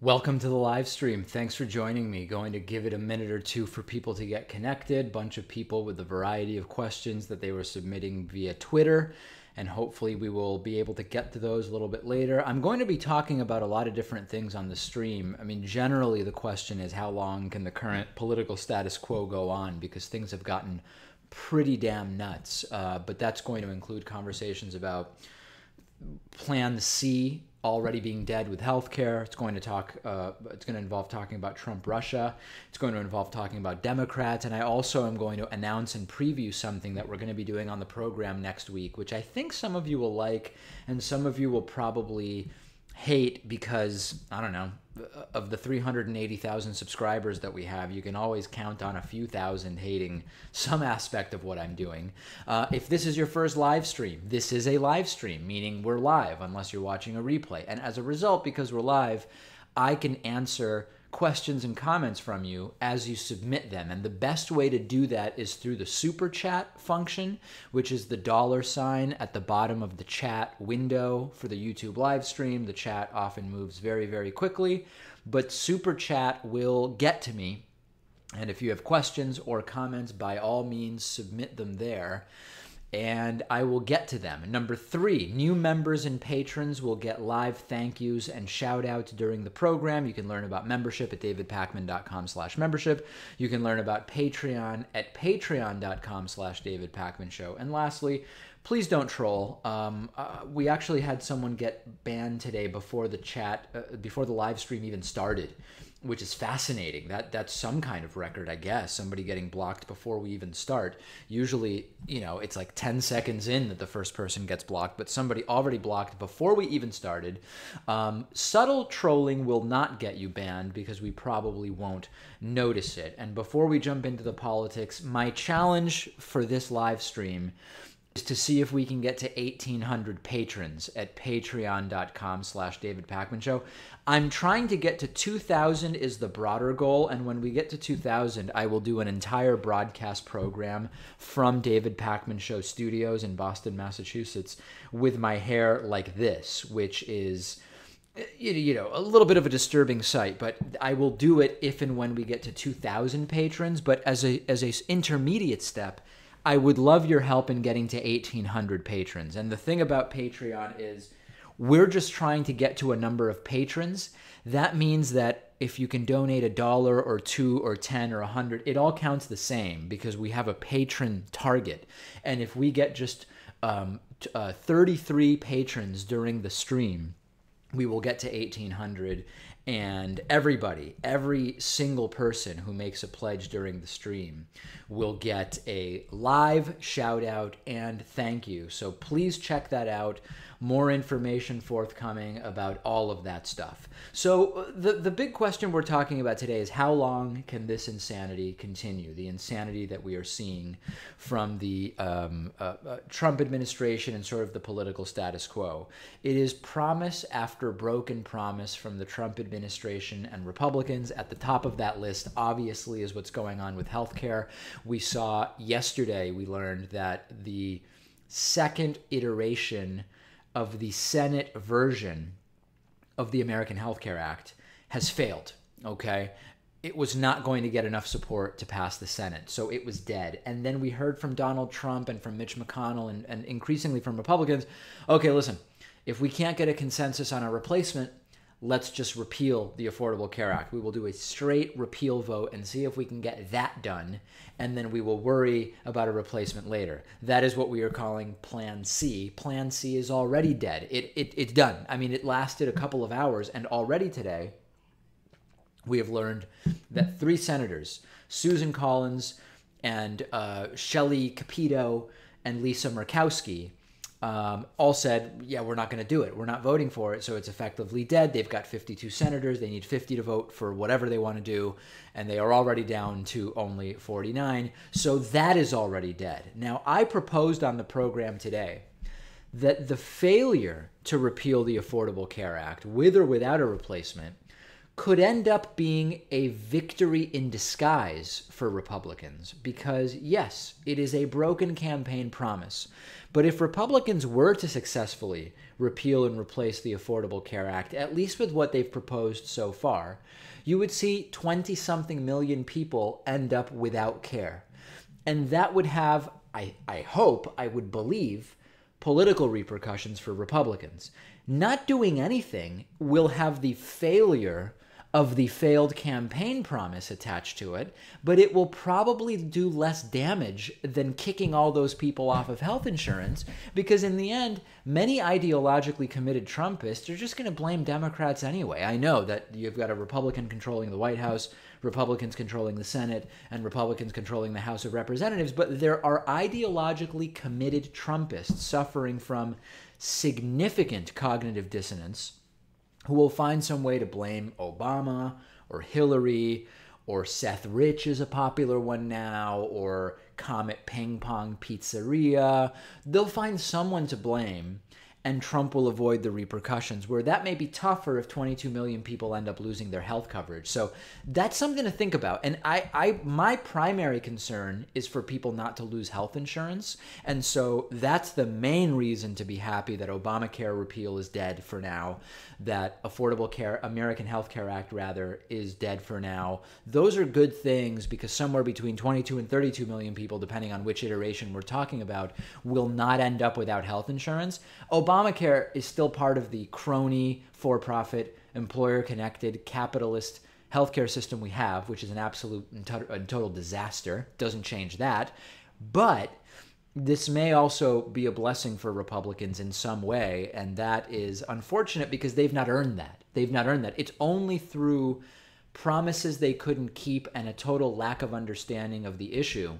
Welcome to the live stream. Thanks for joining me. Going to give it a minute or two for people to get connected. Bunch of people with a variety of questions that they were submitting via Twitter, and hopefully we will be able to get to those a little bit later. I'm going to be talking about a lot of different things on the stream. I mean, generally the question is how long can the current political status quo go on, because things have gotten pretty damn nuts. But that's going to include conversations about Plan C already being dead with healthcare. It's going to involve talking about Trump, Russia. It's going to involve talking about Democrats. And I also am going to announce and preview something that we're going to be doing on the program next week, which I think some of you will like and some of you will probably hate because, I don't know, of the 380,000 subscribers that we have, you can always count on a few thousand hating some aspect of what I'm doing. If this is your first live stream, this is a live stream, meaning we're live unless you're watching a replay. And as a result, because we're live, I can answer questions and comments from you as you submit them. And the best way to do that is through the super chat function, which is the $ at the bottom of the chat window for the YouTube live stream. The chat often moves very, very quickly, but super chat will get to me. And if you have questions or comments, by all means, submit them there, and I will get to them. Number 3, new members and patrons will get live thank yous and shout outs during the program. You can learn about membership at davidpakman.com/membership. You can learn about Patreon at patreon.com/davidpakmanshow. And lastly, please don't troll. We actually had someone get banned today before the live stream even started, which is fascinating. That's some kind of record, I guess. Somebody getting blocked before we even start. Usually, it's like 10 seconds in that the first person gets blocked, but somebody already blocked before we even started. Subtle trolling will not get you banned because we probably won't notice it. And before we jump into the politics, my challenge for this live stream is to see if we can get to 1,800 patrons at patreon.com/davidpakmanshow. I'm trying to get to 2,000 is the broader goal, and when we get to 2,000, I will do an entire broadcast program from David Pakman Show Studios in Boston, Massachusetts, with my hair like this, which is a little bit of a disturbing sight, but I will do it if and when we get to 2,000 patrons. But as a intermediate step, I would love your help in getting to 1,800 patrons. And the thing about Patreon is we're just trying to get to a number of patrons. That means that if you can donate $1 or $2 or 10 or 100, it all counts the same because we have a patron target. And if we get just 33 patrons during the stream, we will get to 1,800. And every single person who makes a pledge during the stream will get a live shout out and thank you. So please check that out. More information forthcoming about all of that stuff. So the big question we're talking about today is how long can this insanity continue? The insanity that we are seeing from the Trump administration and sort of the political status quo. It is promise after broken promise from the Trump administration and Republicans. At the top of that list, obviously, is what's going on with healthcare. We saw yesterday, we learned that the second iteration of the Senate version of the American Health Care Act has failed, okay? It was not going to get enough support to pass the Senate, so it was dead. And then we heard from Donald Trump and from Mitch McConnell and increasingly from Republicans, okay, listen, if we can't get a consensus on a replacement, let's just repeal the Affordable Care Act. We will do a straight repeal vote and see if we can get that done, and then we will worry about a replacement later. That is what we are calling Plan C. Plan C is already dead. It's done. I mean, it lasted a couple of hours, and already today we have learned that 3 senators, Susan Collins and Shelley Capito and Lisa Murkowski, all said, yeah, we're not going to do it. We're not voting for it, so it's effectively dead. They've got 52 senators. They need 50 to vote for whatever they want to do, and they are already down to only 49. So that is already dead. Now, I proposed on the program today that the failure to repeal the Affordable Care Act, with or without a replacement, could end up being a victory in disguise for Republicans because, yes, it is a broken campaign promise. But if Republicans were to successfully repeal and replace the Affordable Care Act, at least with what they've proposed so far, you would see 20-something million people end up without care. And that would have, I hope, I would believe, political repercussions for Republicans. Not doing anything will have the failure of the failed campaign promise attached to it, but it will probably do less damage than kicking all those people off of health insurance, because in the end, many ideologically committed Trumpists are just going to blame Democrats anyway. I know that you've got a Republican controlling the White House, Republicans controlling the Senate, and Republicans controlling the House of Representatives, but there are ideologically committed Trumpists suffering from significant cognitive dissonance who will find some way to blame Obama or Hillary, or Seth Rich is a popular one now, or Comet Ping Pong Pizzeria. They'll find someone to blame, and Trump will avoid the repercussions, where that may be tougher if 22 million people end up losing their health coverage. So that's something to think about. And my primary concern is for people not to lose health insurance. And so that's the main reason to be happy that Obamacare repeal is dead for now, that American Health Care Act, rather, is dead for now. Those are good things because somewhere between 22 and 32 million people, depending on which iteration we're talking about, will not end up without health insurance. Obamacare is still part of the crony, for-profit, employer-connected, capitalist healthcare system we have, which is an absolute and total disaster. Doesn't change that. But this may also be a blessing for Republicans in some way, and that is unfortunate because they've not earned that. They've not earned that. It's only through promises they couldn't keep and a total lack of understanding of the issue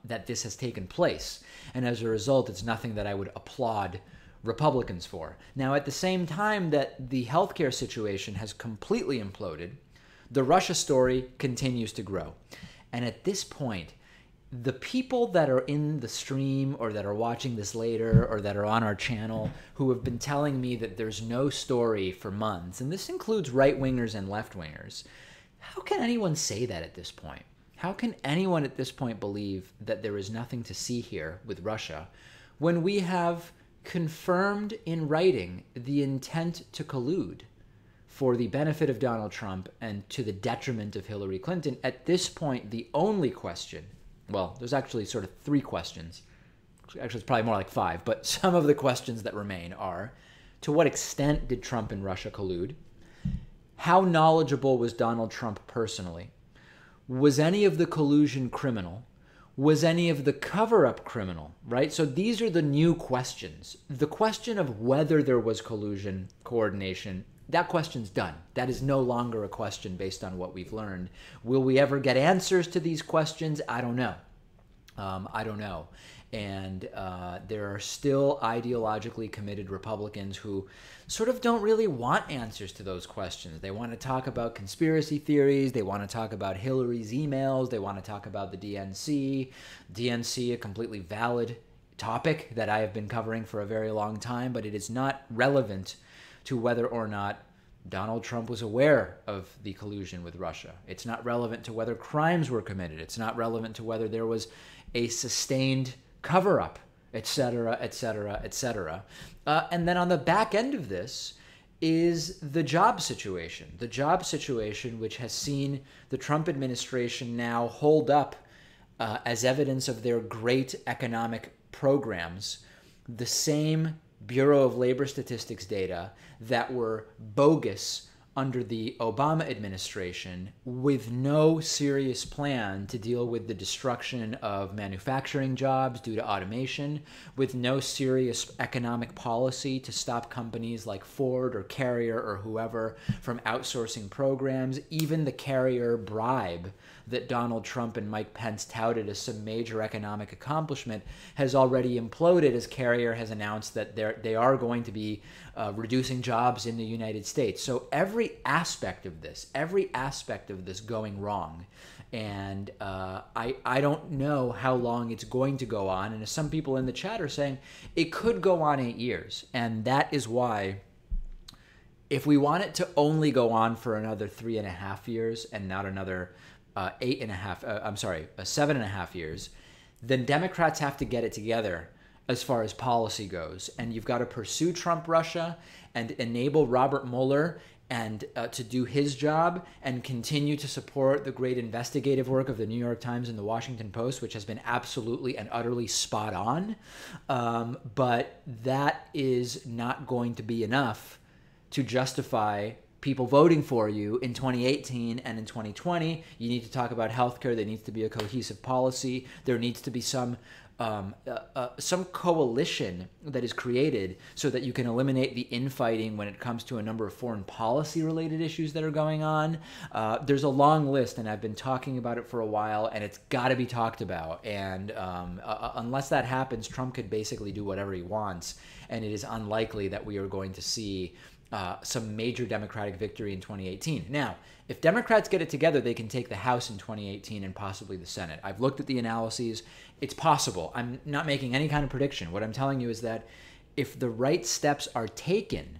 that this has taken place. And as a result, it's nothing that I would applaud Republicans for. Now, at the same time that the healthcare situation has completely imploded, the Russia story continues to grow. And at this point, the people that are in the stream or that are watching this later or that are on our channel who have been telling me that there's no story for months, and this includes right-wingers and left-wingers, how can anyone say that at this point? How can anyone at this point believe that there is nothing to see here with Russia when we have confirmed in writing the intent to collude for the benefit of Donald Trump and to the detriment of Hillary Clinton? At this point, the only question, well, there's actually sort of three questions. Actually, it's probably more like five, but some of the questions that remain are, to what extent did Trump and Russia collude? How knowledgeable was Donald Trump personally? Was any of the collusion criminal? Was any of the cover-up criminal, right? So these are the new questions. The question of whether there was collusion, coordination, that question's done. That is no longer a question based on what we've learned. Will we ever get answers to these questions? I don't know. I don't know. And there are still ideologically committed Republicans who sort of don't really want answers to those questions. They want to talk about conspiracy theories. They want to talk about Hillary's emails. They want to talk about the DNC. DNC, a completely valid topic that I have been covering for a very long time, but it is not relevant to whether or not Donald Trump was aware of the collusion with Russia. It's not relevant to whether crimes were committed. It's not relevant to whether there was a sustained cover-up, et cetera, et cetera, et cetera. And then on the back end of this is the job situation. The job situation, which has seen the Trump administration now hold up as evidence of their great economic programs, the same Bureau of Labor Statistics data that were bogus under the Obama administration, with no serious plan to deal with the destruction of manufacturing jobs due to automation, with no serious economic policy to stop companies like Ford or Carrier or whoever from outsourcing programs. Even the Carrier bribe that Donald Trump and Mike Pence touted as some major economic accomplishment has already imploded, as Carrier has announced that they are going to be reducing jobs in the United States. So every aspect of this going wrong. And I don't know how long it's going to go on. And as some people in the chat are saying, it could go on 8 years. And that is why If we want it to only go on for another 3.5 years and not another 7.5 years, then Democrats have to get it together as far as policy goes. And you've got to pursue Trump Russia and enable Robert Mueller and to do his job and continue to support the great investigative work of the New York Times and the Washington Post, which has been absolutely and utterly spot on. But that is not going to be enough to justify people voting for you in 2018 and in 2020. You need to talk about healthcare. There needs to be a cohesive policy. There needs to be some coalition that is created so that you can eliminate the infighting when it comes to a number of foreign policy related issues that are going on. There's a long list, and I've been talking about it for a while, and it's got to be talked about. And unless that happens, Trump could basically do whatever he wants, and it is unlikely that we are going to see some major Democratic victory in 2018. Now, if Democrats get it together, they can take the House in 2018 and possibly the Senate. I've looked at the analyses. It's possible. I'm not making any kind of prediction. What I'm telling you is that if the right steps are taken,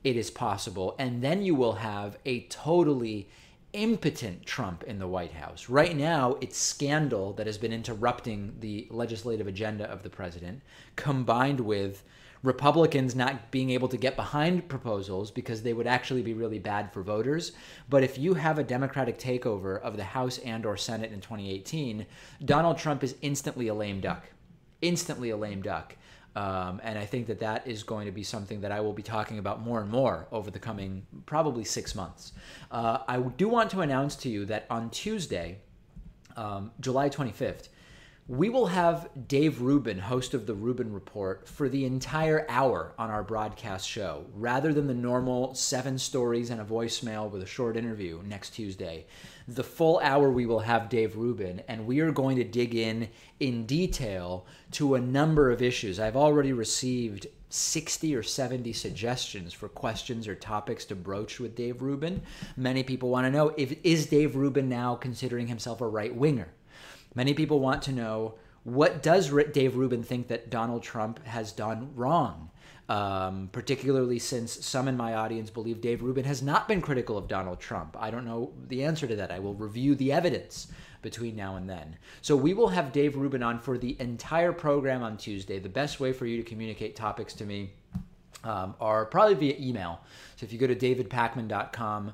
it is possible. And then you will have a totally impotent Trump in the White House. Right now, it's scandal that has been interrupting the legislative agenda of the president, combined with Republicans not being able to get behind proposals because they would actually be really bad for voters. But if you have a Democratic takeover of the House and or Senate in 2018, Donald Trump is instantly a lame duck. Instantly a lame duck. And I think that that is going to be something that I will be talking about more and more over the coming probably 6 months. I do want to announce to you that on Tuesday, July 25th, we will have Dave Rubin, host of the Rubin Report, for the entire hour on our broadcast show, rather than the normal 7 stories and a voicemail with a short interview next Tuesday. The full hour we will have Dave Rubin, and we are going to dig in detail to a number of issues. I've already received 60 or 70 suggestions for questions or topics to broach with Dave Rubin. Many people want to know, is Dave Rubin now considering himself a right-winger? Many people want to know, what does Dave Rubin think that Donald Trump has done wrong? Particularly since some in my audience believe Dave Rubin has not been critical of Donald Trump. I don't know the answer to that. I will review the evidence between now and then. So we will have Dave Rubin on for the entire program on Tuesday. The best way for you to communicate topics to me are probably via email. So if you go to davidpakman.com,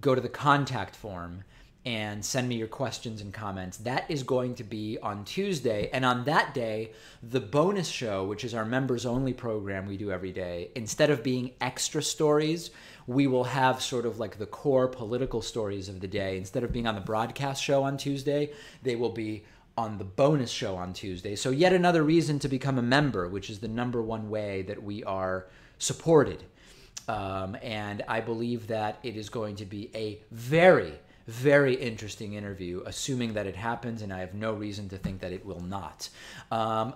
go to the contact form, and send me your questions and comments. That is going to be on Tuesday. And on that day, the bonus show, which is our members only program we do every day, instead of being extra stories, we will have sort of like the core political stories of the day. Instead of being on the broadcast show on Tuesday, they will be on the bonus show on Tuesday. So yet another reason to become a member, which is the number one way that we are supported. And I believe that it is going to be a very interesting interview, assuming that it happens, and I have no reason to think that it will not.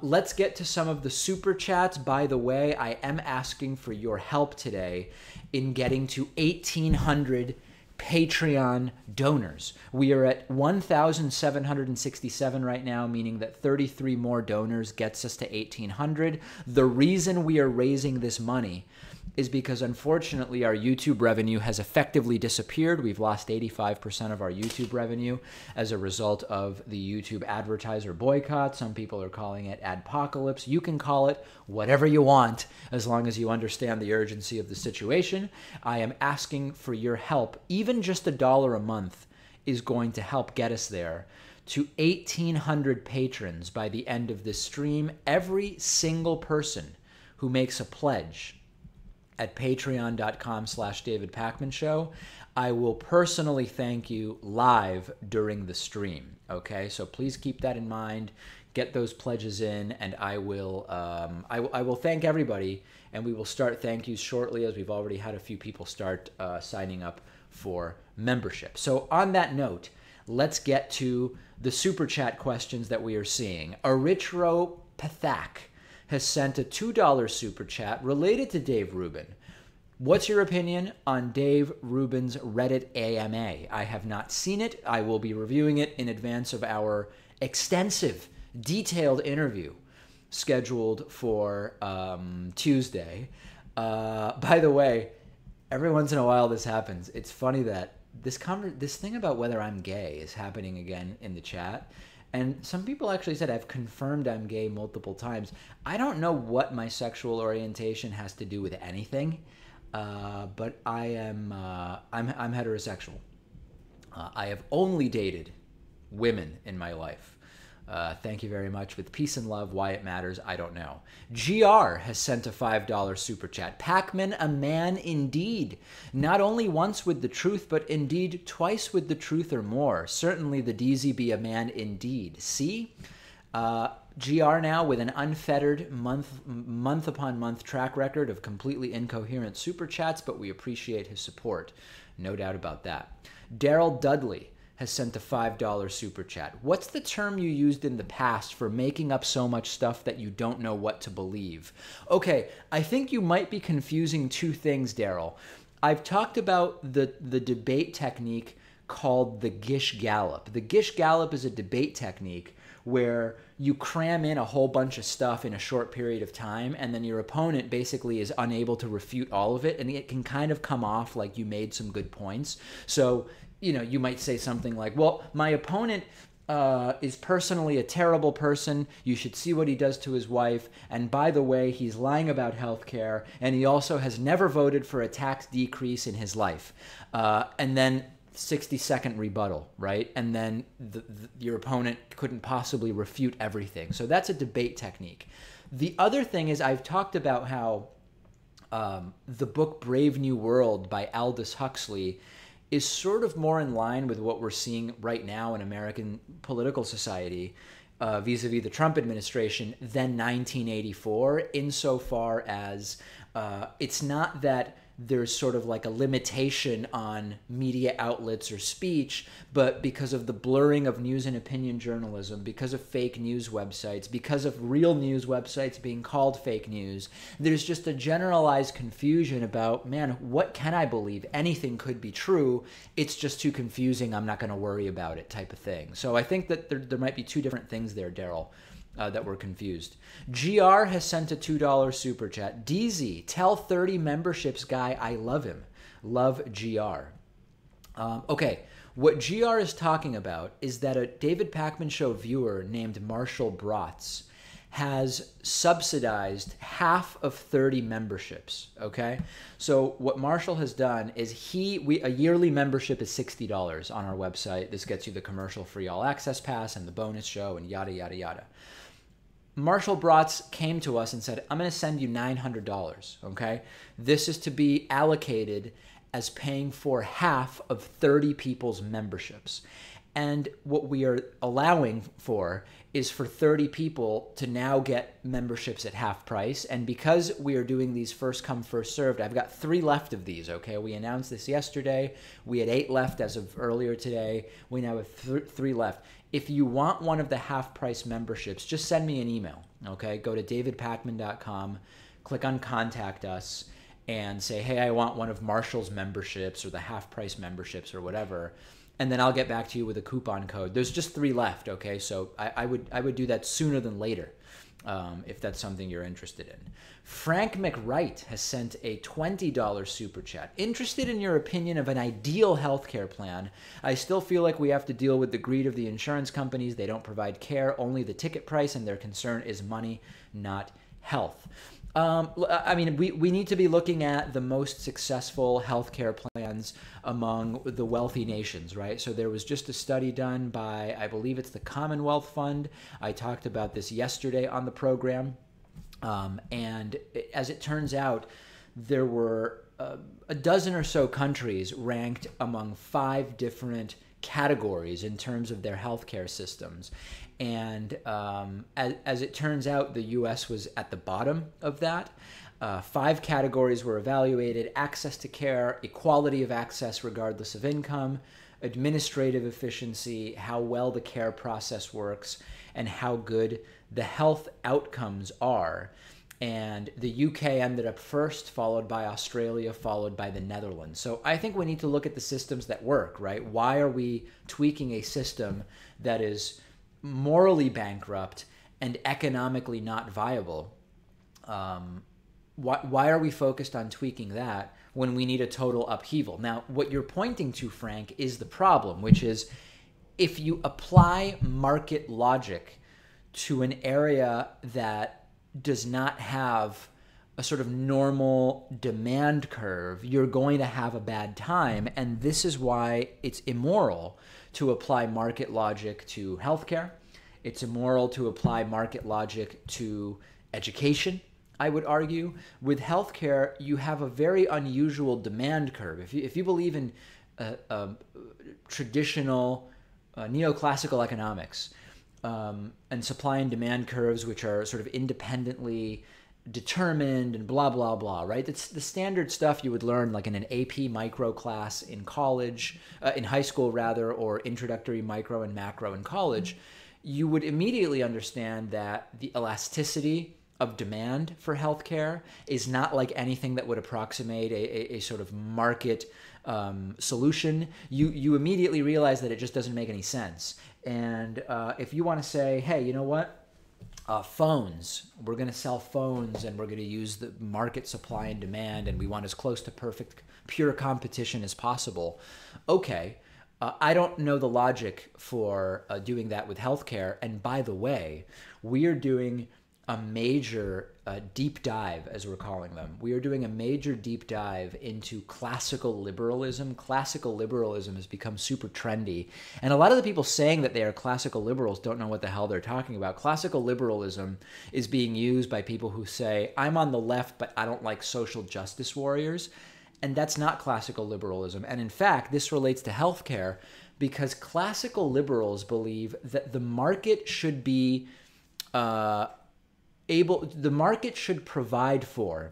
Let's get to some of the super chats. By the way, I am asking for your help today in getting to 1,800 Patreon donors. We are at 1,767 right now, meaning that 33 more donors gets us to 1,800. The reason we are raising this money is because, unfortunately, our YouTube revenue has effectively disappeared. We've lost 85% of our YouTube revenue as a result of the YouTube advertiser boycott. Some people are calling it adpocalypse. You can call it whatever you want, as long as you understand the urgency of the situation. I am asking for your help. Even just $1 a month is going to help get us there to 1,800 patrons by the end of this stream. Every single person who makes a pledge at patreon.com/davidpakmanshow, I will personally thank you live during the stream. Okay, so please keep that in mind. Get those pledges in, and I will thank everybody, and we will start thank yous shortly, as we've already had a few people start signing up for membership. So on that note, let's get to the super chat questions that we are seeing. Eritro Pathak has sent a $2 super chat related to Dave Rubin. What's your opinion on Dave Rubin's Reddit AMA? I have not seen it. I will be reviewing it in advance of our extensive, detailed interview scheduled for Tuesday. By the way, Every once in a while this happens. It's funny that this thing about whether I'm gay is happening again in the chat. And some people actually said I've confirmed I'm gay multiple times. I don't know what my sexual orientation has to do with anything, but I'm heterosexual. I have only dated women in my life. Thank you very much. With peace and love, why it matters, I don't know. GR has sent a $5 super chat. Pac-Man, a man indeed. Not only once with the truth, but indeed twice with the truth or more. Certainly the DZ be a man indeed. See? GR now with an unfettered month upon month track record of completely incoherent super chats, but we appreciate his support. No doubt about that. Daryl Dudley has sent a $5 super chat. What's the term you used in the past for making up so much stuff that you don't know what to believe? Okay, I think you might be confusing two things, Daryl. I've talked about the debate technique called the Gish Gallop. The Gish Gallop is a debate technique where you cram in a whole bunch of stuff in a short period of time, and then your opponent basically is unable to refute all of it, and it can kind of come off like you made some good points. So, you might say something like, well, my opponent is personally a terrible person. You should see what he does to his wife. And by the way, he's lying about healthcare, and he also has never voted for a tax decrease in his life. And then 60-second rebuttal, right? And then your opponent couldn't possibly refute everything. So that's a debate technique. The other thing is I've talked about how the book Brave New World by Aldous Huxley is sort of more in line with what we're seeing right now in American political society vis-a-vis the Trump administration than 1984, insofar as it's not that there's sort of like a limitation on media outlets or speech, but because of the blurring of news and opinion journalism, because of fake news websites, because of real news websites being called fake news, there's just a generalized confusion about, man, what can I believe? Anything could be true. It's just too confusing. I'm not going to worry about it type of thing. So I think that there might be two different things there, Daryl. That were confused. GR has sent a $2 super chat. DZ, tell 30 memberships guy I love him. Love GR. Okay, what GR is talking about is that a David Pakman Show viewer named Marshall Bratz has subsidized half of 30 memberships, okay? So what Marshall has done is a yearly membership is $60 on our website. This gets you the commercial-free all-access pass and the bonus show and yada, yada, yada. Marshall Bratz came to us and said, I'm going to send you $900, okay? This is to be allocated as paying for half of 30 people's memberships. And what we are allowing for is for 30 people to now get memberships at half price. And because we are doing these first come, first served, I've got 3 left of these, okay? We announced this yesterday. We had 8 left as of earlier today. We now have 3 left. If you want one of the half price memberships, just send me an email, okay? Go to davidpakman.com, click on contact us, and say, hey, I want one of Marshall's memberships or the half price memberships or whatever. And then I'll get back to you with a coupon code. There's just 3 left, okay? So I would do that sooner than later if that's something you're interested in. Frank McWright has sent a $20 super chat. Interested in your opinion of an ideal healthcare plan? I still feel like we have to deal with the greed of the insurance companies. They don't provide care, only the ticket price, and their concern is money, not health. I mean, we need to be looking at the most successful healthcare plans among the wealthy nations, right? So there was just a study done by, I believe it's the Commonwealth Fund. I talked about this yesterday on the program. And as it turns out, there were a dozen or so countries ranked among 5 different categories in terms of their healthcare systems. And as it turns out, the U.S. was at the bottom of that. 5 categories were evaluated: access to care, equality of access regardless of income, administrative efficiency, how well the care process works, and how good the health outcomes are. And the UK ended up first, followed by Australia, followed by the Netherlands. So I think we need to look at the systems that work, right? Why are we tweaking a system that is morally bankrupt and economically not viable? why are we focused on tweaking that when we need a total upheaval? Now, what you're pointing to, Frank, is the problem, which is if you apply market logic to an area that does not have a sort of normal demand curve, you're going to have a bad time. And this is why it's immoral to apply market logic to healthcare. It's immoral to apply market logic to education, I would argue. With healthcare, you have a very unusual demand curve. If you believe in traditional neoclassical economics and supply and demand curves, which are sort of independently determined and blah, blah, blah, right? It's the standard stuff you would learn like in an AP micro class in college, in high school rather, or introductory micro and macro in college. You would immediately understand that the elasticity of demand for healthcare is not like anything that would approximate a sort of market solution. You immediately realize that it just doesn't make any sense. And if you want to say, hey, you know what? Phones, we're going to sell phones and we're going to use the market supply and demand and we want as close to perfect, pure competition as possible. Okay, I don't know the logic for doing that with healthcare. And by the way, we are doing a major deep dive, as we're calling them. We are doing a major deep dive into classical liberalism. Classical liberalism has become super trendy. And a lot of the people saying that they are classical liberals don't know what the hell they're talking about. Classical liberalism is being used by people who say, I'm on the left, but I don't like social justice warriors. And that's not classical liberalism. And in fact, this relates to healthcare because classical liberals believe that the market should be the market should provide for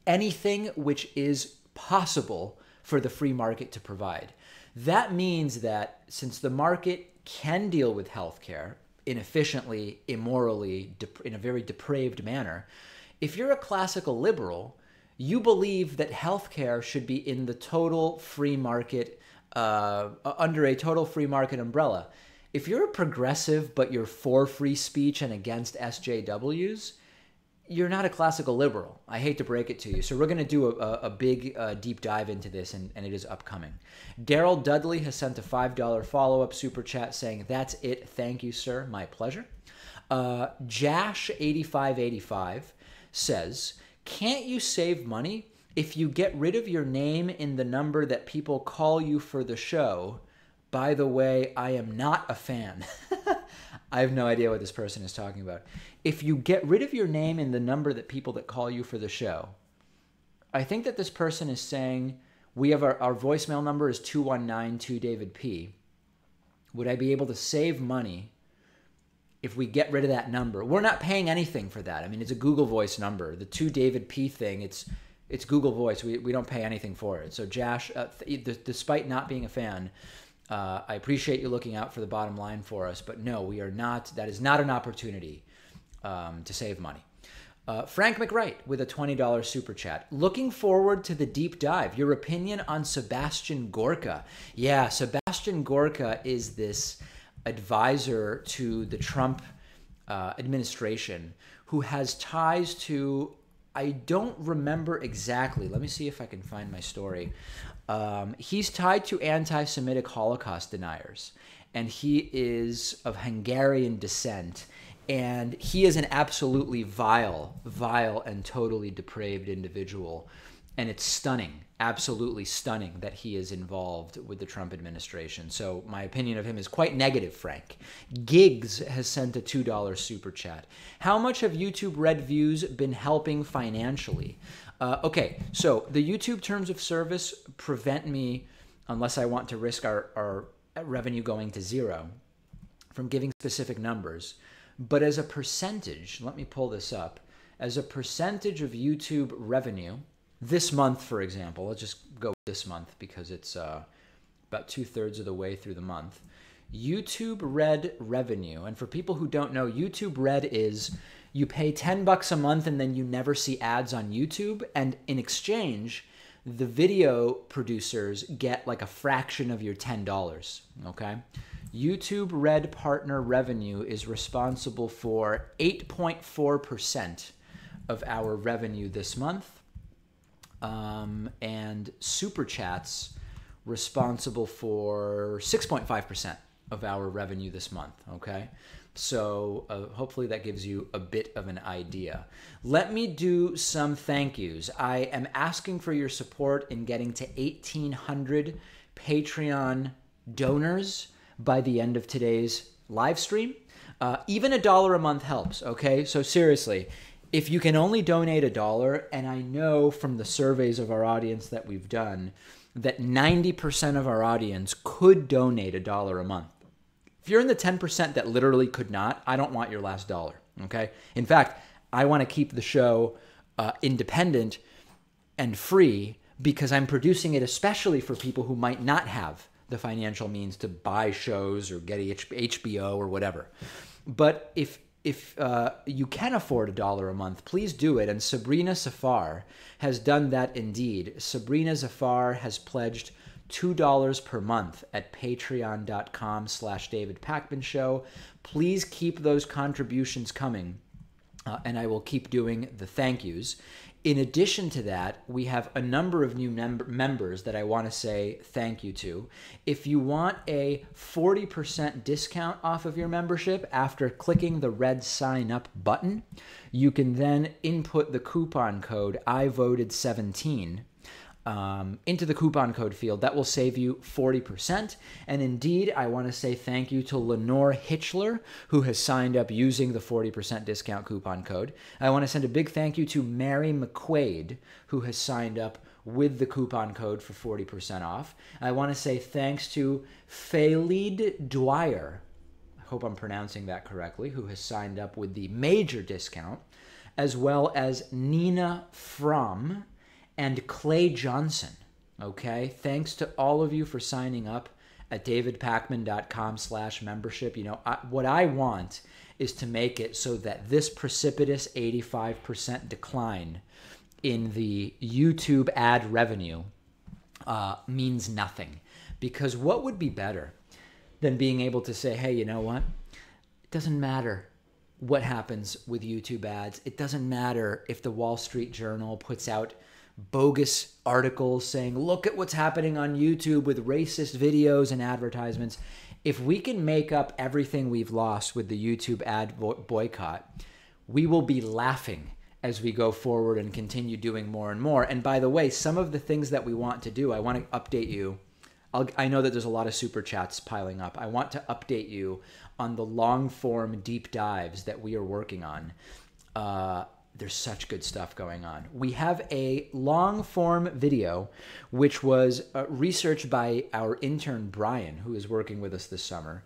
anything which is possible for the free market to provide. That means that since the market can deal with healthcare inefficiently, immorally, in a very depraved manner, if you're a classical liberal, you believe that healthcare should be in the total free market, under a total free market umbrella. If you're a progressive, but you're for free speech and against SJWs, you're not a classical liberal. I hate to break it to you. So we're going to do a big deep dive into this, and it is upcoming. Daryl Dudley has sent a $5 follow-up super chat saying, that's it. Thank you, sir. My pleasure. Jash8585 says, can't you save money if you get rid of your name in the number that people call you for the show? By the way, I am not a fan. I have no idea what this person is talking about. If you get rid of your name in the number that people that call you for the show, I think that this person is saying, we have our voicemail number is 219-2DavidP. Would I be able to save money if we get rid of that number? We're not paying anything for that. I mean, it's a Google Voice number. The 2DavidP thing, it's Google Voice. We don't pay anything for it. So Josh, despite not being a fan, I appreciate you looking out for the bottom line for us, but no, we are not. That is not an opportunity to save money. Frank McWright with a $20 super chat. Looking forward to the deep dive. Your opinion on Sebastian Gorka. Yeah, Sebastian Gorka is this advisor to the Trump administration who has ties to, I don't remember exactly. Let me see if I can find my story. He's tied to anti-Semitic Holocaust deniers, and he is of Hungarian descent, and he is an absolutely vile and totally depraved individual, and it's stunning, absolutely stunning that he is involved with the Trump administration. So my opinion of him is quite negative, Frank. Giggs has sent a $2 super chat. How much have YouTube Red views been helping financially? Okay, so the YouTube terms of service prevent me, unless I want to risk our revenue going to zero, from giving specific numbers. But as a percentage, let me pull this up, as a percentage of YouTube revenue, this month, for example, let's just go with this month because it's about 2/3 of the way through the month. YouTube Red revenue, and for people who don't know, YouTube Red is you pay $10 a month and then you never see ads on YouTube, and in exchange, the video producers get like a fraction of your $10, okay? YouTube Red partner revenue is responsible for 8.4% of our revenue this month. And Super Chats responsible for 6.5% of our revenue this month, okay? So hopefully that gives you a bit of an idea. Let me do some thank yous. I am asking for your support in getting to 1,800 Patreon donors by the end of today's live stream. Even $1 a month helps, okay? So seriously, if you can only donate $1, and I know from the surveys of our audience that we've done that 90% of our audience could donate $1 a month. If you're in the 10% that literally could not, I don't want your last dollar, okay? In fact, I want to keep the show independent and free because I'm producing it especially for people who might not have the financial means to buy shows or get HBO or whatever. But if you can afford $1 a month, please do it. And Sabrina Safar has done that indeed. Sabrina Safar has pledged $2 per month at patreon.com/David Pakman Show. Please keep those contributions coming, and I will keep doing the thank yous. In addition to that, we have a number of new members that I want to say thank you to. If you want a 40% discount off of your membership after clicking the red sign up button, you can then input the coupon code IVoted17 into the coupon code field. That will save you 40%. And indeed, I want to say thank you to Lenore Hitchler, who has signed up using the 40% discount coupon code. I want to send a big thank you to Mary McQuaid, who has signed up with the coupon code for 40% off. I want to say thanks to Faylid Dwyer, I hope I'm pronouncing that correctly, who has signed up with the major discount, as well as Nina Fromm and Clay Johnson, okay? Thanks to all of you for signing up at davidpakman.com/membership. You know, what I want is to make it so that this precipitous 85% decline in the YouTube ad revenue means nothing. Because what would be better than being able to say, hey, you know what? It doesn't matter what happens with YouTube ads. It doesn't matter if the Wall Street Journal puts out bogus articles saying, look at what's happening on YouTube with racist videos and advertisements. If we can make up everything we've lost with the YouTube ad boycott, we will be laughing as we go forward and continue doing more and more. And by the way, some of the things that we want to do, I want to update you. I know that there's a lot of super chats piling up. I want to update you on the long form deep dives that we are working on. There's such good stuff going on. We have a long-form video, which was researched by our intern, Brian, who is working with us this summer,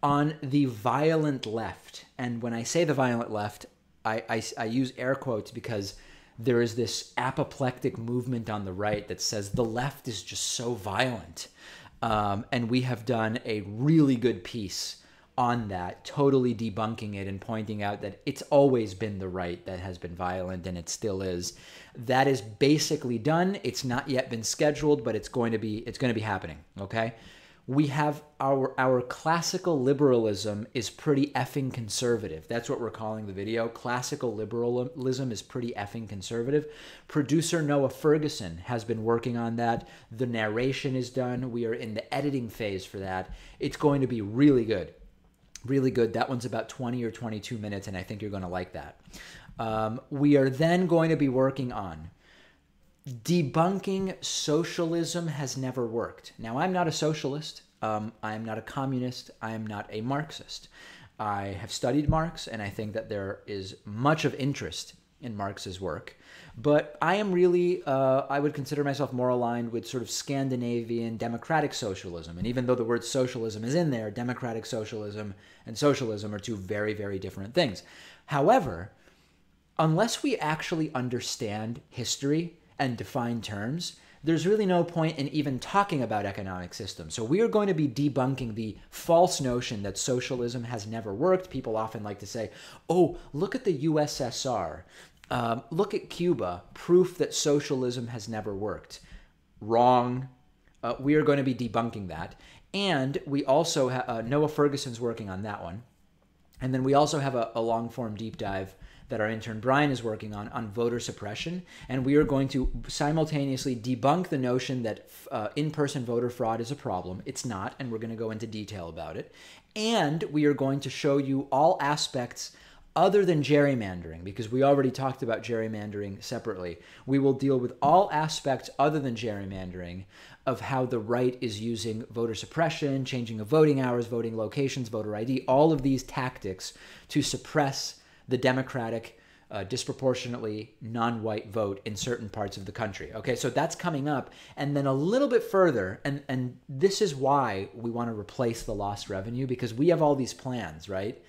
on the violent left. And when I say the violent left, I use air quotes because there is this apoplectic movement on the right that says the left is just so violent. And we have done a really good piece on that, totally debunking it and pointing out that it's always been the right that has been violent, and it still is. That is basically done. It's not yet been scheduled, but it's going to be happening, okay? We have our classical liberalism is pretty effing conservative. That's what we're calling the video. Classical liberalism is pretty effing conservative. Producer Noah Ferguson has been working on that. The narration is done. We are in the editing phase for that. It's going to be really good. Really good. That one's about 20 or 22 minutes, and I think you're going to like that. We are then going to be working on debunking socialism has never worked. Now, I'm not a socialist. I am not a communist. I am not a Marxist. I have studied Marx, and I think that there is much of interest in Marx's work. But I am really, I would consider myself more aligned with sort of Scandinavian democratic socialism. And even though the word socialism is in there, democratic socialism and socialism are two very, very different things. However, unless we actually understand history and define terms, there's really no point in even talking about economic systems. So we are going to be debunking the false notion that socialism has never worked. People often like to say, oh, look at the USSR. Look at Cuba, proof that socialism has never worked. Wrong. We are going to be debunking that. And we also, Noah Ferguson's working on that one. And then we also have a long-form deep dive that our intern Brian is working on voter suppression. And we are going to simultaneously debunk the notion that in-person voter fraud is a problem. It's not, and we're going to go into detail about it. And we are going to show you all aspects other than gerrymandering, because we already talked about gerrymandering separately. We will deal with all aspects other than gerrymandering of how the right is using voter suppression, changing of voting hours, voting locations, voter ID, all of these tactics to suppress the Democratic, disproportionately non-white vote in certain parts of the country. Okay, so that's coming up. And then a little bit further, and this is why we want to replace the lost revenue, because we have all these plans, right?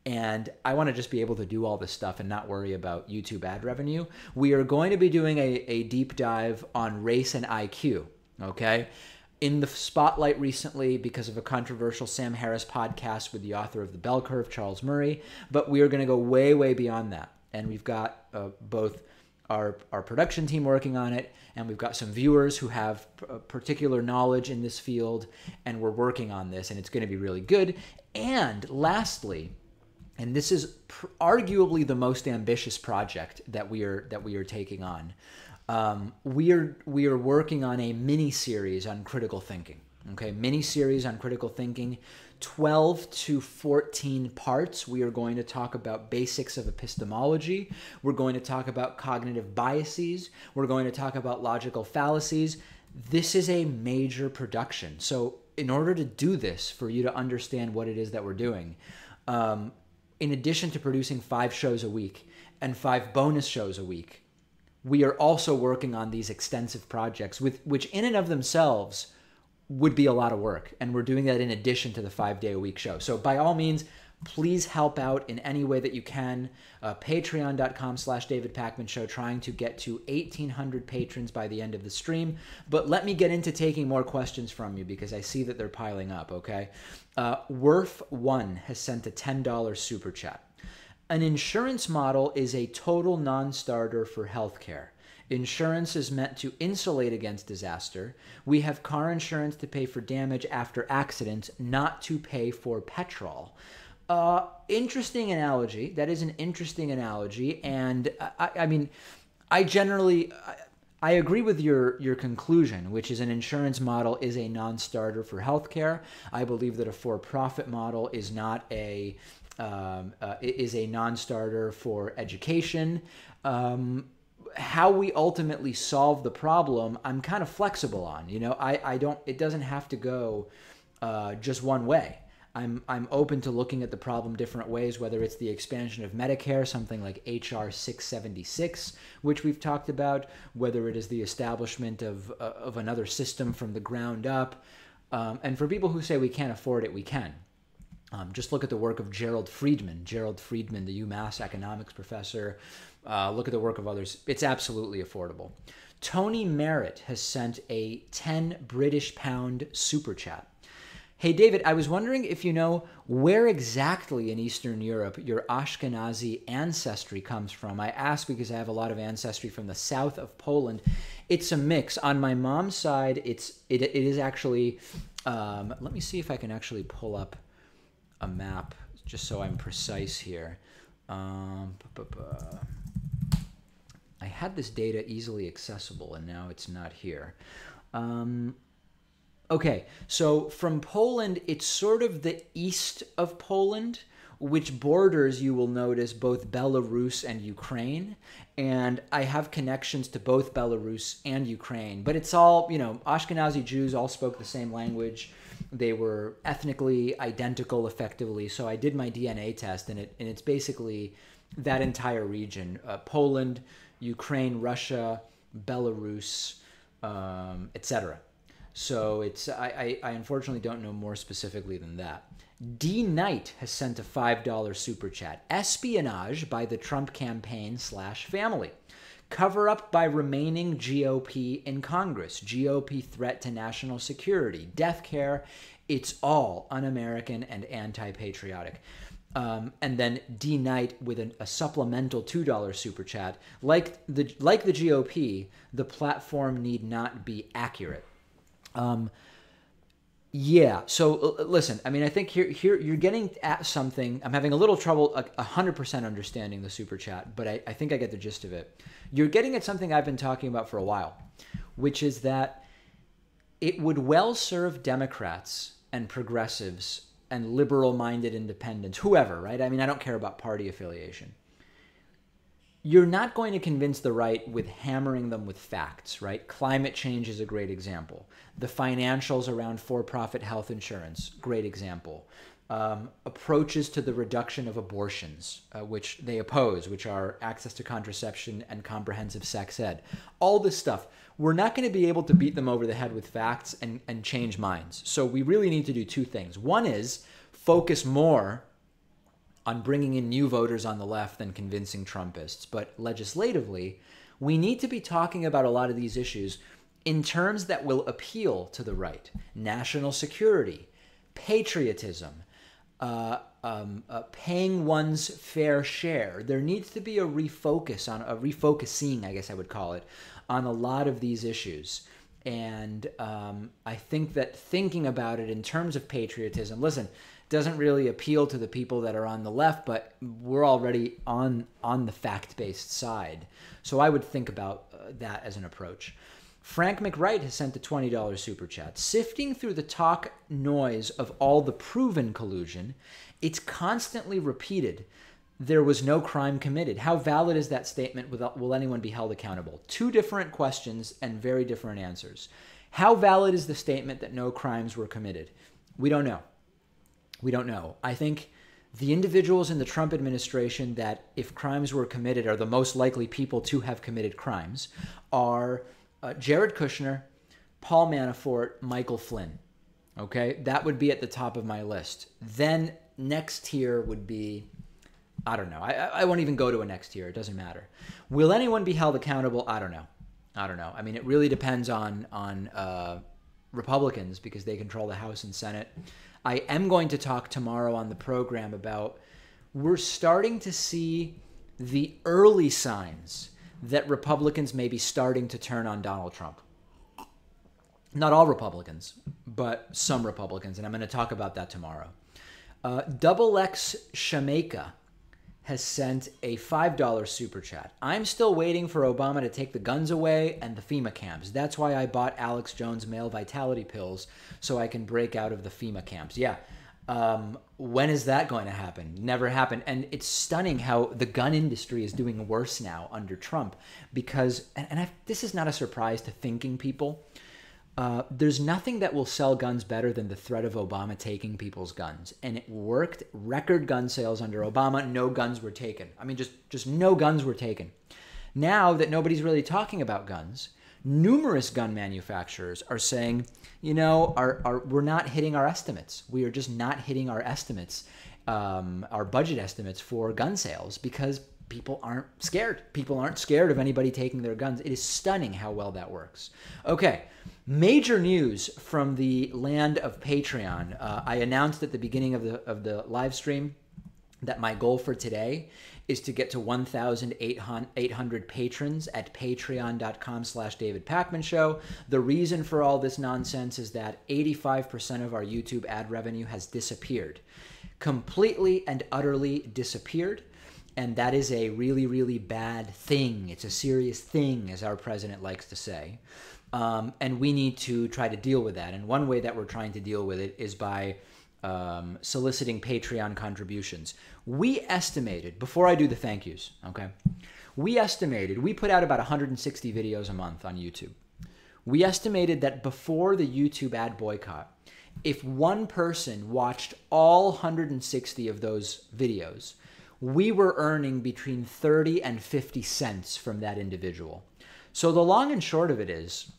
And I want to just be able to do all this stuff and not worry about YouTube ad revenue. We are going to be doing a deep dive on race and IQ, okay? In the spotlight recently because of a controversial Sam Harris podcast with the author of The Bell Curve, Charles Murray. But we are going to go way, way beyond that. And we've got both our production team working on it, and we've got some viewers who have particular knowledge in this field, and we're working on this, and it's going to be really good. And lastly, and this is arguably the most ambitious project that we are taking on. We are working on a mini series on critical thinking. Okay, mini series on critical thinking, 12 to 14 parts. We are going to talk about basics of epistemology. We're going to talk about cognitive biases. We're going to talk about logical fallacies. This is a major production. So in order to do this, for you to understand what it is that we're doing, in addition to producing 5 shows a week and 5 bonus shows a week, we are also working on these extensive projects, which in and of themselves would be a lot of work. And we're doing that in addition to the 5-day-a-week show. So by all means, please help out in any way that you can. Patreon.com/David Pakman Show, trying to get to 1,800 patrons by the end of the stream. But let me get into taking more questions from you, because I see that they're piling up, okay? Werf1 has sent a $10 super chat. An insurance model is a total non-starter for healthcare. Insurance is meant to insulate against disaster. We have car insurance to pay for damage after accidents, not to pay for petrol. Interesting analogy. That is an interesting analogy. And I mean, I agree with your conclusion, which is an insurance model is a non-starter for healthcare. I believe that a for-profit model is not a non-starter for education. How we ultimately solve the problem, I'm kind of flexible on. You know, it doesn't have to go just one way. I'm open to looking at the problem different ways, whether it's the expansion of Medicare, something like HR 676, which we've talked about, whether it is the establishment of another system from the ground up. And for people who say we can't afford it, we can. Just look at the work of Gerald Friedman, the UMass economics professor. Look at the work of others. It's absolutely affordable. Tony Merritt has sent a 10 British pound super chat. Hey, David, I was wondering if you know where exactly in Eastern Europe your Ashkenazi ancestry comes from. I ask because I have a lot of ancestry from the south of Poland. It's a mix. On my mom's side, it is actually, let me see if I can actually pull up a map just so I'm precise here. I had this data easily accessible and now it's not here. Okay, so from Poland, it's sort of the east of Poland, which borders, you will notice, both Belarus and Ukraine. And I have connections to both Belarus and Ukraine. But it's all, you know, Ashkenazi Jews all spoke the same language. They were ethnically identical, effectively. So I did my DNA test, and it's basically that entire region. Poland, Ukraine, Russia, Belarus, etc. So I unfortunately don't know more specifically than that. D Knight has sent a $5 super chat. Espionage by the Trump campaign /family. Cover up by remaining GOP in Congress. GOP threat to national security. Death care. It's all un-American and anti-patriotic. And then D Knight with a supplemental $2 super chat. Like the GOP, the platform need not be accurate. Yeah. So listen, I mean, I think here you're getting at something. I'm having a little trouble 100% understanding the super chat, but I think I get the gist of it. You're getting at something I've been talking about for a while, which is that it would well serve Democrats and progressives and liberal-minded independents, whoever, right? I mean, I don't care about party affiliation. You're not going to convince the right with hammering them with facts, right? Climate change is a great example. The financials around for-profit health insurance, great example. Approaches to the reduction of abortions, which they oppose, which are access to contraception and comprehensive sex ed. All this stuff. We're not going to be able to beat them over the head with facts and change minds. So we really need to do two things. One is focus more on bringing in new voters on the left than convincing Trumpists. But legislatively, we need to be talking about a lot of these issues in terms that will appeal to the right. National security, patriotism, paying one's fair share. There needs to be a refocusing, I guess I would call it, on a lot of these issues. And I think that thinking about it in terms of patriotism, listen, doesn't really appeal to the people that are on the left, but we're already on the fact-based side. So I would think about that as an approach. Frank McWright has sent a $20 super chat. Sifting through the talk noise of all the proven collusion, it's constantly repeated. There was no crime committed. How valid is that statement? Will anyone be held accountable? Two different questions and very different answers. How valid is the statement that no crimes were committed? We don't know. We don't know. I think the individuals in the Trump administration that, if crimes were committed, are the most likely people to have committed crimes are Jared Kushner, Paul Manafort, Michael Flynn. Okay? That would be at the top of my list. Then next tier would be, I don't know. I won't even go to a next tier. It doesn't matter. Will anyone be held accountable? I don't know. I mean, it really depends on Republicans because they control the House and Senate. I am going to talk tomorrow on the program about we're starting to see the early signs that Republicans may be starting to turn on Donald Trump. Not all Republicans, but some Republicans, and I'm going to talk about that tomorrow. Double X Shamaica has sent a $5 super chat. I'm still waiting for Obama to take the guns away and the FEMA camps. That's why I bought Alex Jones male vitality pills so I can break out of the FEMA camps. Yeah. When is that going to happen? Never happened. And it's stunning how the gun industry is doing worse now under Trump because, this is not a surprise to thinking people, there's nothing that will sell guns better than the threat of Obama taking people's guns. And it worked. Record gun sales under Obama, no guns were taken. I mean, just no guns were taken. Now that nobody's really talking about guns, numerous gun manufacturers are saying, we're not hitting our estimates. We are just not hitting our estimates, our budget estimates for gun sales because people aren't scared. People aren't scared of anybody taking their guns. It is stunning how well that works. Okay, major news from the land of Patreon. I announced at the beginning of the live stream that my goal for today is to get to 1,800 patrons at patreon.com/David Pakman Show. The reason for all this nonsense is that 85% of our YouTube ad revenue has disappeared. Completely and utterly disappeared. And that is a really, really bad thing. It's a serious thing, as our president likes to say. And we need to try to deal with that. And one way that we're trying to deal with it is by soliciting Patreon contributions. We estimated, before I do the thank yous, okay, we put out about 160 videos a month on YouTube. We estimated that before the YouTube ad boycott, if one person watched all 160 of those videos, we were earning between 30 and 50 cents from that individual. So the long and short of it is,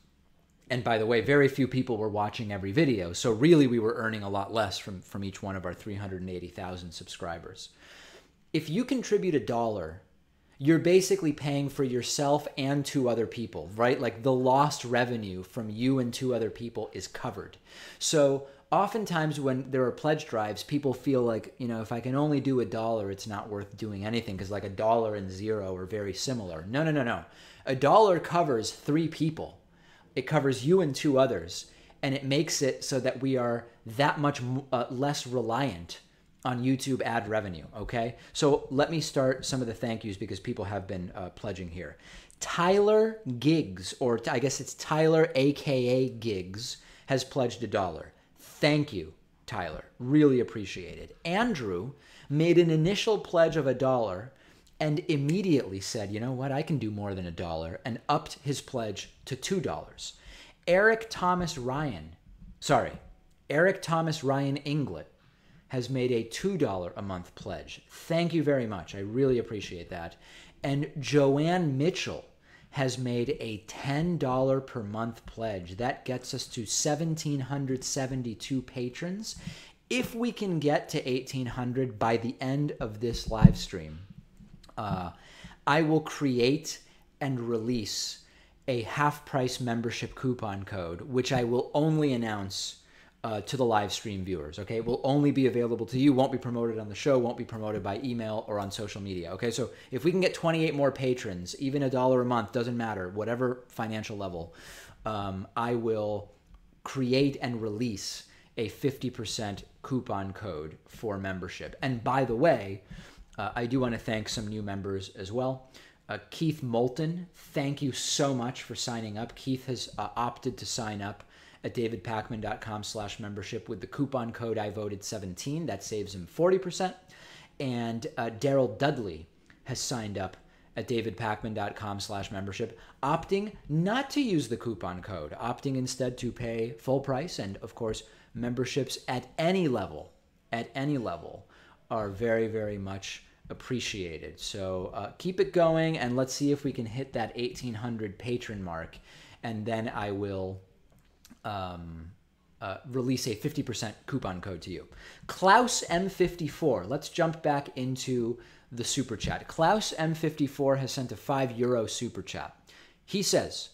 and by the way, very few people were watching every video, so really we were earning a lot less from each one of our 380,000 subscribers. If you contribute $1, you're basically paying for yourself and 2 other people, right? Like the lost revenue from you and 2 other people is covered. So oftentimes when there are pledge drives, people feel like, if I can only do $1, it's not worth doing anything because like $1 and 0 are very similar. No. $1 covers 3 people. It covers you and 2 others. and it makes it so that we are that much less reliant on YouTube ad revenue, okay? So let me start some of the thank yous because people have been pledging here. Tyler Giggs, or I guess it's Tyler aka Giggs, has pledged $1. Thank you, Tyler. Really appreciate it. Andrew made an initial pledge of $1 and immediately said, you know what, I can do more than $1, and upped his pledge to $2. Eric Thomas Ryan Inglet has made a $2 a month pledge. Thank you very much. I really appreciate that. And Joanne Mitchell has made a $10 per month pledge. That gets us to 1,772 patrons. If we can get to 1,800 by the end of this live stream, I will create and release a half-price membership coupon code, which I will only announce to the live stream viewers, okay? It will only be available to you, won't be promoted on the show, won't be promoted by email or on social media, okay? So if we can get 28 more patrons, even $1 a month, doesn't matter, whatever financial level, I will create and release a 50% coupon code for membership. And by the way, I do want to thank some new members as well. Keith Moulton, thank you so much for signing up. Keith has opted to sign up at davidpakman.com/membership with the coupon code I voted 17. That saves him 40%. And Daryl Dudley has signed up at davidpakman.com/membership, opting not to use the coupon code, opting instead to pay full price. And of course, memberships at any level are very, very much appreciated. So keep it going, and let's see if we can hit that 1,800 patron mark, and then I will release a 50% coupon code to you. Klaus M54, let's jump back into the super chat. Klaus M54 has sent a €5 super chat. He says,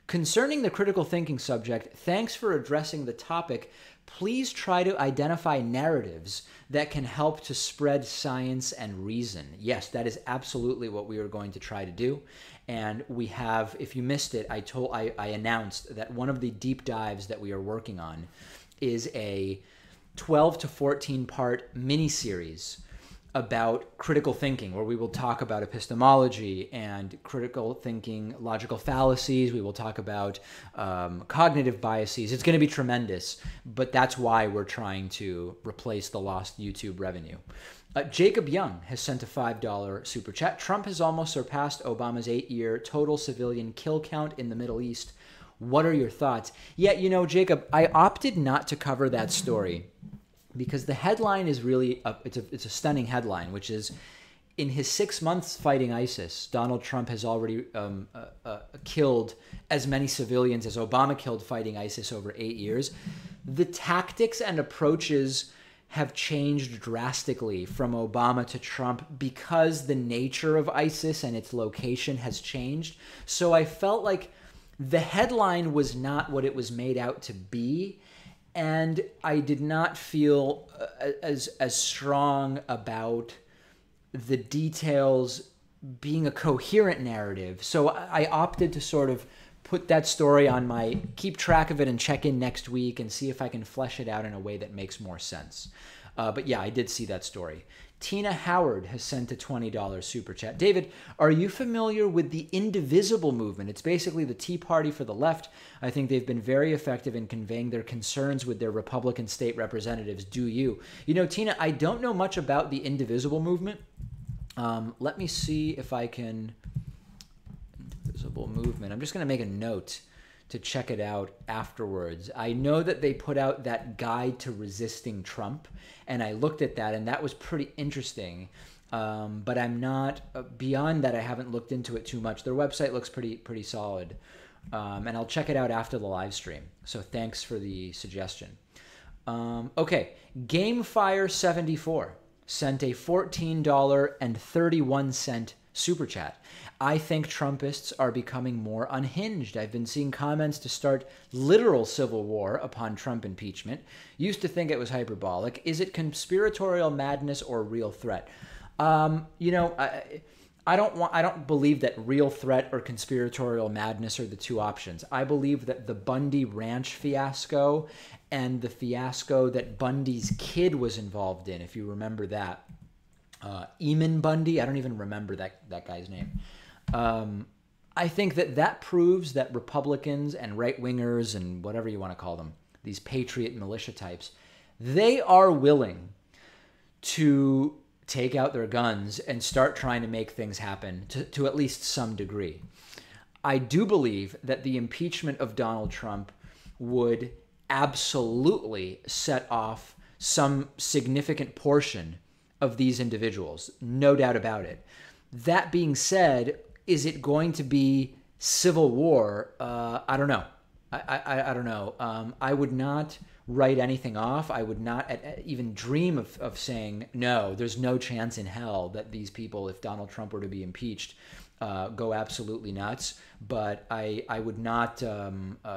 concerning the critical thinking subject, thanks for addressing the topic. Please try to identify narratives that can help to spread science and reason. Yes, that is absolutely what we are going to try to do. And we have, if you missed it, I announced that one of the deep dives that we are working on is a 12 to 14 part mini-series about critical thinking, where we will talk about epistemology and critical thinking, logical fallacies. We will talk about cognitive biases. It's going to be tremendous, but that's why we're trying to replace the lost YouTube revenue. Jacob Young has sent a $5 super chat. Trump has almost surpassed Obama's 8-year total civilian kill count in the Middle East. What are your thoughts? Yeah, you know, Jacob, I opted not to cover that story because the headline is really, it's a stunning headline, which is, in his 6 months fighting ISIS, Donald Trump has already killed as many civilians as Obama killed fighting ISIS over 8 years. The tactics and approaches have changed drastically from Obama to Trump because the nature of ISIS and its location has changed. So I felt like the headline was not what it was made out to be, and I did not feel as strong about the details being a coherent narrative. So I opted to sort of put that story on my keep track of it and check in next week and see if I can flesh it out in a way that makes more sense. But yeah, I did see that story. Tina Howard has sent a $20 super chat. David, are you familiar with the Indivisible movement? It's basically the Tea Party for the left. I think they've been very effective in conveying their concerns with their Republican state representatives. Do you? You know, Tina, I don't know much about the Indivisible movement. Let me see if I can... Indivisible movement. I'm just going to make a note to check it out afterwards. I know that they put out that guide to resisting Trump, and I looked at that, and that was pretty interesting. But I'm not, beyond that, I haven't looked into it too much. Their website looks pretty solid, and I'll check it out after the live stream. So thanks for the suggestion. Okay, GameFire74 sent a $14.31 super chat. I think Trumpists are becoming more unhinged. I've been seeing comments to start literal civil war upon Trump impeachment. Used to think it was hyperbolic. Is it conspiratorial madness or real threat? You know, I don't believe that real threat or conspiratorial madness are the two options. I believe that the Bundy Ranch fiasco and the fiasco that Bundy's kid was involved in, if you remember that, Eamon Bundy, I don't even remember that guy's name. I think that proves that Republicans and right-wingers and whatever you want to call them, these patriot militia types, they are willing to take out their guns and start trying to make things happen to at least some degree. I do believe that the impeachment of Donald Trump would absolutely set off some significant portion of these individuals, no doubt about it. That being said, is it going to be civil war? I don't know. I don't know. I would not write anything off. I would not even dream of saying, no, there's no chance in hell that these people, if Donald Trump were to be impeached, go absolutely nuts. But I would not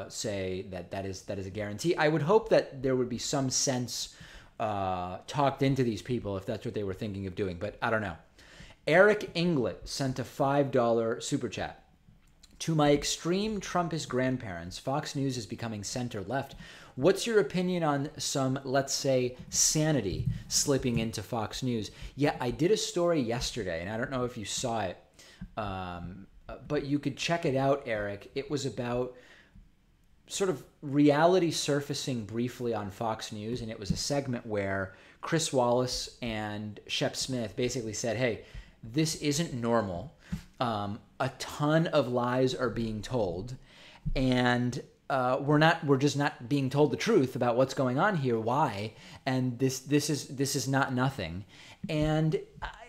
say that is a guarantee. I would hope that there would be some sense talked into these people if that's what they were thinking of doing. But I don't know. Eric Inglet sent a $5 super chat. To my extreme Trumpist grandparents, Fox News is becoming center-left. What's your opinion on some, let's say, sanity slipping into Fox News? Yeah, I did a story yesterday, and I don't know if you saw it, but you could check it out, Eric. It was about sort of reality surfacing briefly on Fox News, and it was a segment where Chris Wallace and Shep Smith basically said, hey, this isn't normal. A ton of lies are being told, and we're just not being told the truth about what's going on here. Why? And this is not nothing. And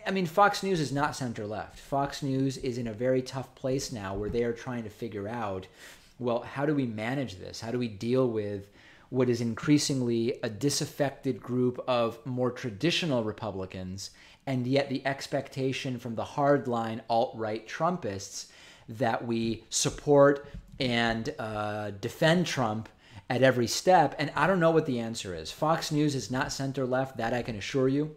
I mean, Fox News is not center left. Fox News is in a very tough place now where they are trying to figure out, well, how do we manage this? How do we deal with what is increasingly a disaffected group of more traditional Republicans, and yet the expectation from the hardline alt-right Trumpists that we support and defend Trump at every step? And I don't know what the answer is. Fox News is not center-left, that I can assure you.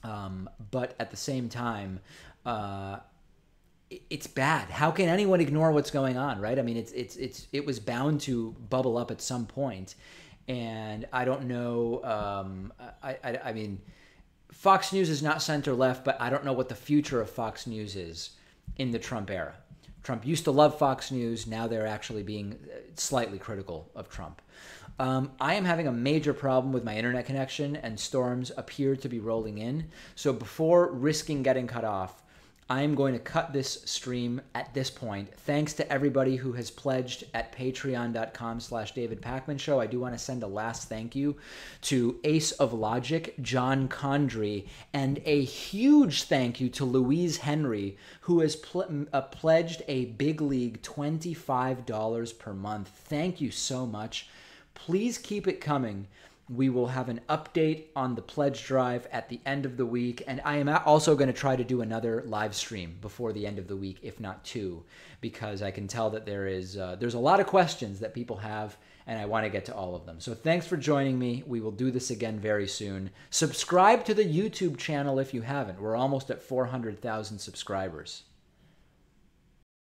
But at the same time, it's bad. How can anyone ignore what's going on, right? I mean, it was bound to bubble up at some point, and I don't know. I mean, Fox News is not center left, but I don't know what the future of Fox News is in the Trump era. Trump used to love Fox News. Now they're actually being slightly critical of Trump. I am having a major problem with my internet connection, and storms appear to be rolling in. So before risking getting cut off, I'm going to cut this stream at this point. Thanks to everybody who has pledged at patreon.com/David Pakman Show. I do want to send a last thank you to Ace of Logic, John Condry, and a huge thank you to Louise Henry, who has pledged a big league $25 per month. Thank you so much. Please keep it coming. We will have an update on the pledge drive at the end of the week, and I am also going to try to do another live stream before the end of the week, if not two, because I can tell that there's a lot of questions that people have, and I want to get to all of them. So thanks for joining me. We will do this again very soon. Subscribe to the YouTube channel if you haven't. We're almost at 400,000 subscribers.